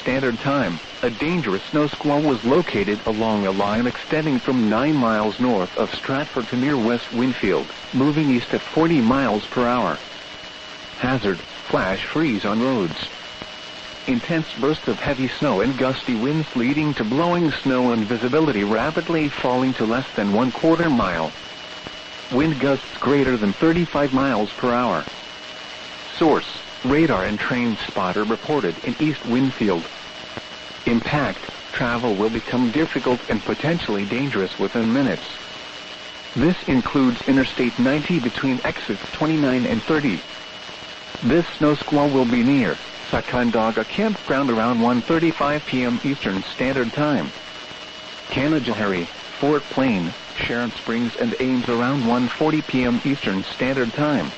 Standard Time, a dangerous snow squall was located along a line extending from 9 miles north of Stratford to near West Winfield, moving east at 40 miles per hour. Hazard: flash freeze on roads. Intense bursts of heavy snow and gusty winds leading to blowing snow and visibility rapidly falling to less than 1/4 mile. Wind gusts greater than 35 miles per hour. Source: radar and train spotter reported in East Winfield. Impact: travel will become difficult and potentially dangerous within minutes. This includes Interstate 90 between exits 29 and 30. This snow squall will be near Sacandaga Campground around 1:35 p.m. Eastern Standard Time. Canajahari, Fort Plain, Sharon Springs and Ames around 1:40 p.m. Eastern Standard Time.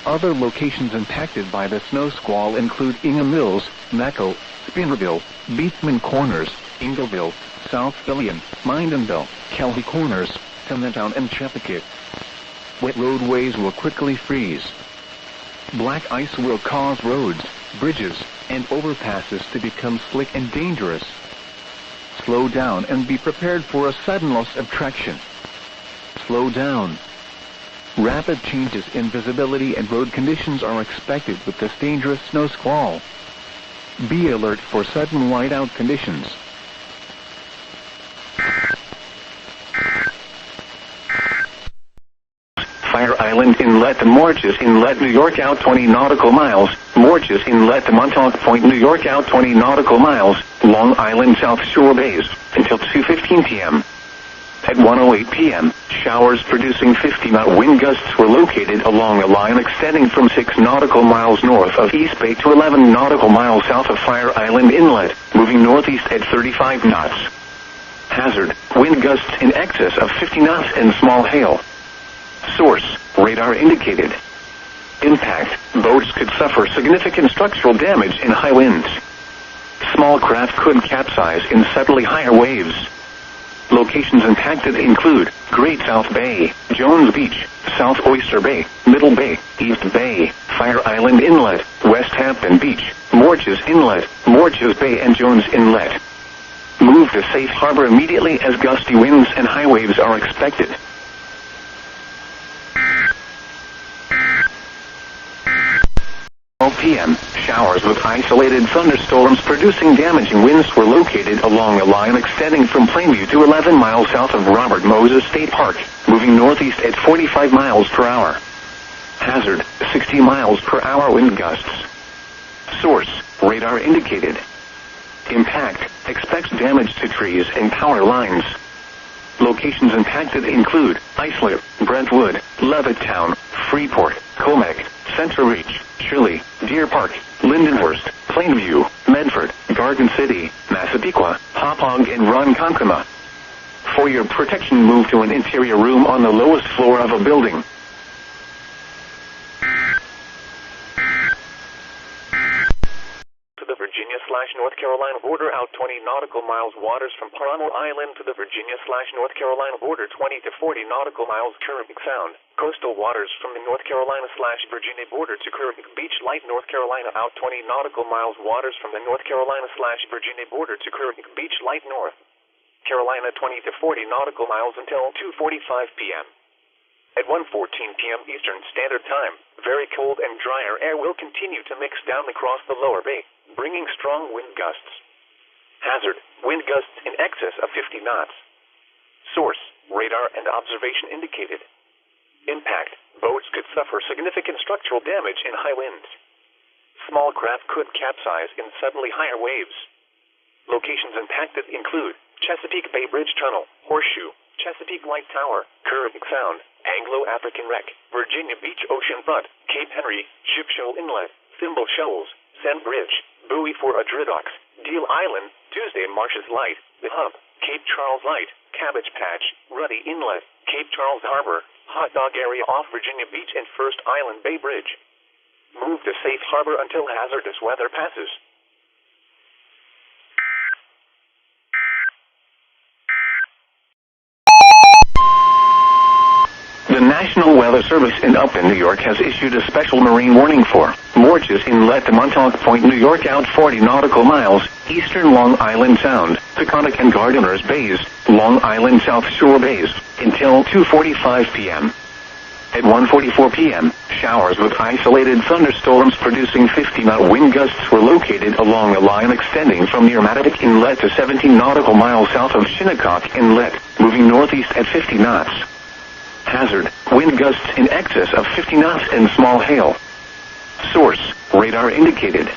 Other locations impacted by the snow squall include Ingham Mills, Mecco, Spinnerville, Beekman Corners, Ingleville, South Fillion, Mindenville, Kelly Corners, Town and Chepachet. Wet roadways will quickly freeze. Black ice will cause roads, bridges, and overpasses to become slick and dangerous. Slow down and be prepared for a sudden loss of traction. Slow down. Rapid changes in visibility and road conditions are expected with this dangerous snow squall. Be alert for sudden whiteout conditions. Fire Island Inlet to Morges Inlet, New York out 20 nautical miles. Morges Inlet to Montauk Point, New York out 20 nautical miles. Long Island South Shore Bays, until 2:15 p.m. At 1:08 p.m., showers producing 50-knot wind gusts were located along a line extending from 6 nautical miles north of East Bay to 11 nautical miles south of Fire Island Inlet, moving northeast at 35 knots. Hazard: wind gusts in excess of 50 knots and small hail. Source: radar indicated. Impact: boats could suffer significant structural damage in high winds. Small craft could capsize in suddenly higher waves. Locations impacted include Great South Bay, Jones Beach, South Oyster Bay, Middle Bay, East Bay, Fire Island Inlet, West Hampton Beach, Morges Inlet, Morges Bay and Jones Inlet. Move to safe harbor immediately as gusty winds and high waves are expected. p.m. Showers with isolated thunderstorms producing damaging winds were located along a line extending from Plainview to 11 miles south of Robert Moses State Park, moving northeast at 45 miles per hour. Hazard: 60 miles per hour wind gusts. Source: radar indicated. Impact: expects damage to trees and power lines. Locations impacted include Islip, Brentwood, Levittown, Freeport, Comac, Central Reach, Shirley, Deer Park, Lindenhurst, Plainview, Medford, Garden City, Massapequa, Hauppauge and Ronkonkoma. For your protection, move to an interior room on the lowest floor of a building. Virginia/North Carolina border out 20 nautical miles. Waters from Paramo Island to the Virginia/North Carolina border 20 to 40 nautical miles. Caribbean Sound. Coastal waters from the North Carolina/Virginia border to Caribbean Beach Light, North Carolina out 20 nautical miles. Waters from the North Carolina/Virginia border to Caribbean Beach Light, North Carolina 20 to 40 nautical miles until 2:45 p.m. At 1:14 p.m. Eastern Standard Time, very cold and drier air will continue to mix down across the lower bay, bringing strong wind gusts. Hazard: wind gusts in excess of 50 knots. Source: radar and observation indicated. Impact: boats could suffer significant structural damage in high winds. Small craft could capsize in suddenly higher waves. Locations impacted include Chesapeake Bay Bridge Tunnel, Horseshoe, Chesapeake Light Tower, Caribbean Sound, Anglo-African Wreck, Virginia Beach Ocean Front, Cape Henry, Ship Shoal Inlet, Thimble Shoals, Sand Bridge, Buoy for Adridox, Deal Island, Tuesday Marshes Light, The Hub, Cape Charles Light, Cabbage Patch, Ruddy Inlet, Cape Charles Harbor, Hot Dog Area off Virginia Beach and First Island Bay Bridge. Move to safe harbor until hazardous weather passes. The National Weather Service in Upton, New York has issued a special marine warning for more George's Inlet to Montauk Point, New York out 40 nautical miles, eastern Long Island Sound, Peconic and Gardiner's Bays, Long Island South Shore Bays, until 2:45 p.m. At 1:44 p.m., showers with isolated thunderstorms producing 50-knot wind gusts were located along a line extending from near Mattapick Inlet to 17 nautical miles south of Shinnecock Inlet, moving northeast at 50 knots. Hazard, wind gusts in excess of 50 knots and small hail. Source, radar indicated.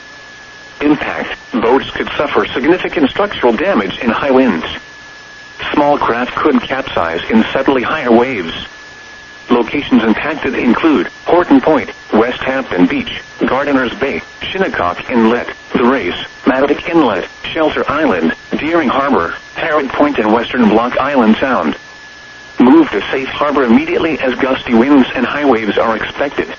Impact, boats could suffer significant structural damage in high winds. Small craft could capsize in subtly higher waves. Locations impacted include Horton Point, West Hampton Beach, Gardiner's Bay, Shinnecock Inlet, The Race, Mattapick Inlet, Shelter Island, Deering Harbor, Harrod Point and western Block Island Sound. Move to safe harbor immediately as gusty winds and high waves are expected.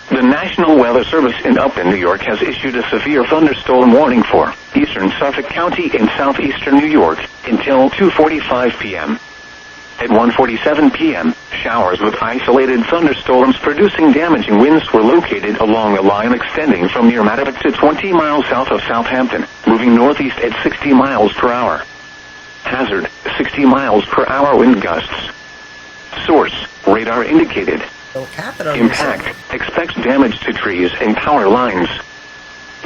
The National Weather Service in Upton, New York has issued a severe thunderstorm warning for eastern Suffolk County and southeastern New York until 2:45 p.m. At 1:47 p.m., showers with isolated thunderstorms producing damaging winds were located along a line extending from near Mattapick to 20 miles south of Southampton, moving northeast at 60 miles per hour. Hazard, 60 miles per hour wind gusts. Source, radar indicated. Impact, expects damage to trees and power lines.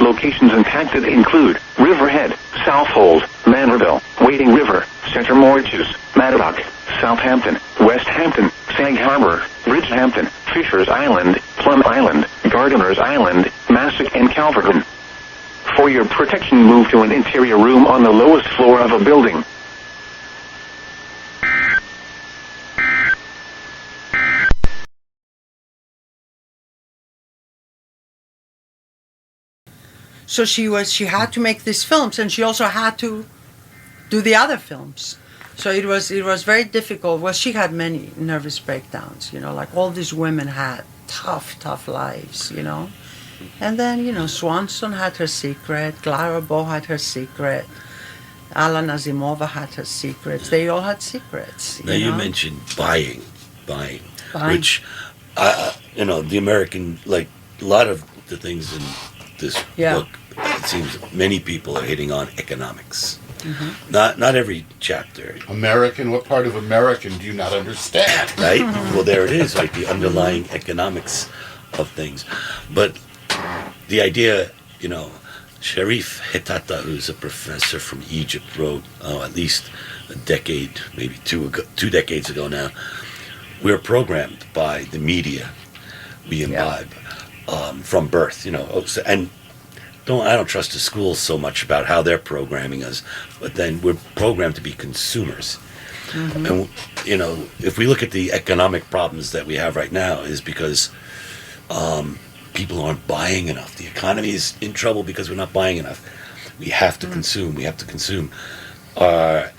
Locations impacted include Riverhead, Southold, Manorville, Wading River, Center Morges, Mattapick, Southampton, West Hampton, Sag Harbor, Bridgehampton, Fisher's Island, Plum Island, Gardiner's Island, Massac and Calverton. For your protection, move to an interior room on the lowest floor of a building. So she had to make these films, and she also had to do the other films. So it was very difficult. Well, she had many nervous breakdowns, like all these women had tough lives, And then, Swanson had her secret, Clara Bow had her secret, Alan Azimova had her secrets. They all had secrets. Now you mentioned buying, which, the American, like a lot of the things in this book, it seems many people are hitting on economics. Mm-hmm. Not every chapter. American? What part of American do you not understand? Right? Well, there it is, like the underlying economics of things. But the idea, Sharif Hetata, who's a professor from Egypt, wrote at least a decade, maybe two decades ago now, we're programmed by the media we imbibe from birth, and I don't trust the schools so much about how they're programming us, but then we're programmed to be consumers. Mm-hmm. And, if we look at the economic problems that we have right now is because people aren't buying enough. The economy is in trouble because we're not buying enough. We have to consume. We have to consume. Our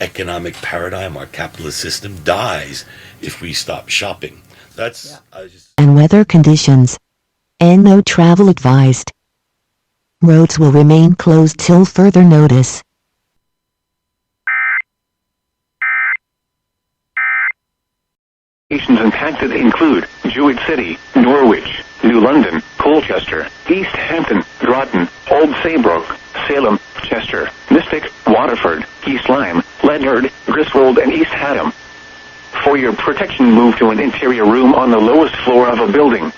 economic paradigm, our capitalist system dies if we stop shopping. And weather conditions. And no travel advised. Roads will remain closed till further notice. Locations impacted include Jewett City, Norwich, New London, Colchester, East Hampton, Groton, Old Saybrook, Salem, Chester, Mystic, Waterford, East Lyme, Ledyard, Griswold, and East Haddam. For your protection, move to an interior room on the lowest floor of a building.